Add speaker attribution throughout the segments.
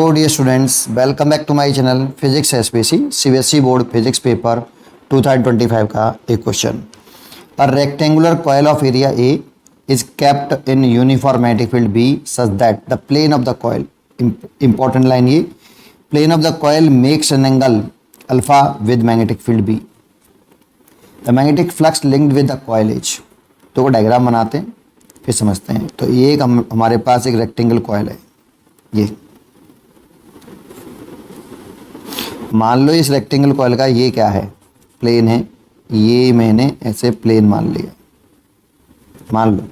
Speaker 1: Hello dear students, welcome back to my channel Physics SPC CBSE board physics paper 2025 का एक question. A rectangular coil of area A is kept in uniform magnetic field B such that the plane of the coil, important line ये, plane of the coil makes an angle alpha with magnetic field B. The magnetic flux linked with the coil H. तो वो diagram बनाते हैं फिर समझते हैं। तो ये एक हमारे पास एक रेक्टेंगल कॉइल है। ये मान लो इस रेक्टेंगल कॉइल का ये क्या है, प्लेन है। ये मैंने ऐसे प्लेन मान लिया, मान लो।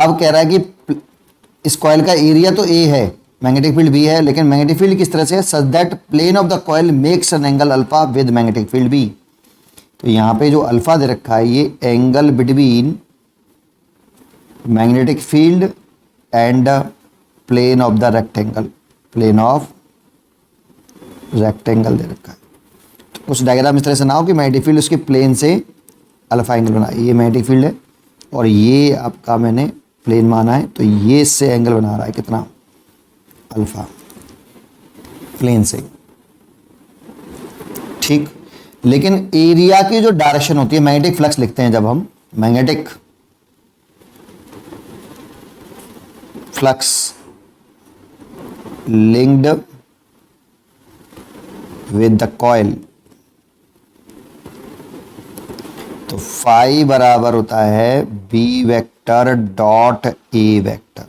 Speaker 1: अब कह रहा है कि इस कॉइल का एरिया तो ए है, मैग्नेटिक फील्ड बी है, लेकिन मैग्नेटिक फील्ड किस तरह से है, such that plane of the coil makes an angle alpha with magnetic field B. तो यहाँ पे जो अल्फा दे रखा है ये angle between magnetic field and plane of the rectangle, plane of rectangle दे रखा है। तो कुछ डायग्राम इस तरह से ना हो कि मैग्नेटिक फील्ड उसके प्लेन से अल्फा एंगल बना, ये मैग्नेटिक फील्ड है और ये आपका मैंने प्लेन माना है, तो ये इससे एंगल बना रहा है कितना, अल्फा, प्लेन से। ठीक, लेकिन एरिया की जो डायरेक्शन होती है, मैग्नेटिक फ्लक्स लिखते हैं जब हम, magnetic flux linked with the coil, तो फाई बराबर होता है B vector dot A vector.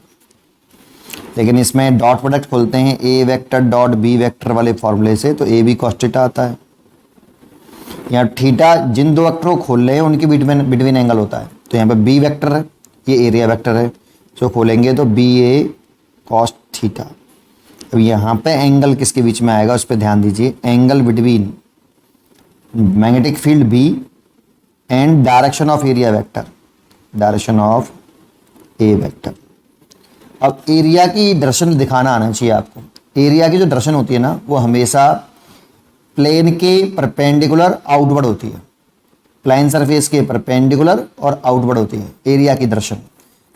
Speaker 1: लेकिन इसमें डॉट प्रोडक्ट खोलते हैं A vector dot B vector वाले फॉर्मूले से, तो ए बी कॉस थीटा आता है। यहाँ थीटा जिन दो वेक्टरों को खोल रहे हैं उनके बिटवीन एंगल होता है। तो यहाँ पे बी वेक्टर है, ये एरिया वेक्टर है, जो खोलेंगे तो बी ए कॉस थीटा। अब यहाँ पे एंगल किसके बीच में आएगा उस पर ध्यान दीजिए, angle between magnetic field B and direction of area vector, direction of A vector. अब एरिया की दर्शन दिखाना आना चाहिए आपको। एरिया की जो दर्शन होती है ना, वो हमेशा प्लेन के परपेंडिकुलर आउटवर्ड होती है, प्लेन सरफेस के परपेंडिकुलर और आउटवर्ड होती है एरिया की दर्शन।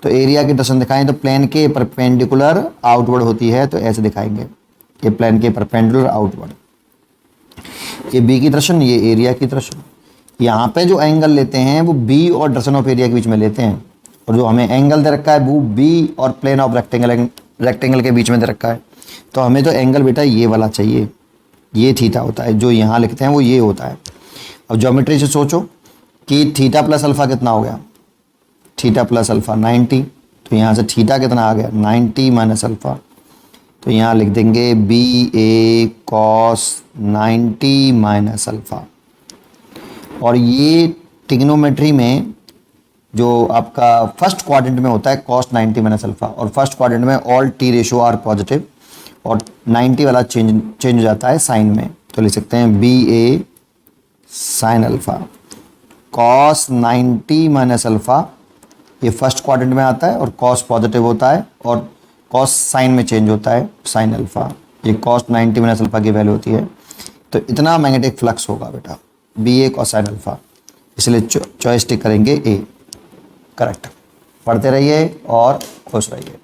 Speaker 1: तो एरिया की दर्शन दिखाएं तो प्लेन के परपेंडिकुलर आउटवर्ड होती है, तो ऐसे दिखाएंगे, ये प्लेन के परपेंडिकुलर आउटवर्ड, ये बी की दर्शन, ये एरिया की दर्शन। यहाँ पे जो एंगल लेते हैं वो बी और दर्शन ऑफ एरिया के बीच में लेते हैं, और जो हमें एंगल दे रखा है वो बी और प्लेन ऑफ रेक्टेंगल के बीच में दे रखा है। तो हमें तो एंगल बेटा ये वाला चाहिए, ये थीटा होता है, जो यहाँ लिखते हैं वो ये होता है। अब ज्योमेट्री से सोचो कि थीटा प्लस अल्फा कितना हो गया, थीटा प्लस अल्फा 90, तो यहाँ से थीटा कितना आ गया 90 माइनस अल्फा। तो यहाँ लिख देंगे बी ए कॉस 90 माइनस अल्फा। और ये ट्रिग्नोमेट्री में जो आपका फर्स्ट क्वाड्रेंट में होता है कॉस 90 माइनस अल्फा, और फर्स्ट क्वाड्रेंट में all T ratio are positive और 90 वाला चेंज हो जाता है साइन में। तो लिख सकते हैं B A sine alpha, cos 90 minus alpha, ये फर्स्ट क्वाड्रेंट में आता है और कॉस पॉजिटिव होता है और कॉस साइन में चेंज होता है साइन अल्फा, ये कॉस 90 माइनस अल्फा की वैल्यू होती है। तो इतना मैग्नेटिक फ्लक्स होगा बेटा बी ए कॉस साइन अल्फा, इसलिए चॉइस टिक करेंगे ए, करेक्ट। पढ़ते रहिए और खुश रहिए।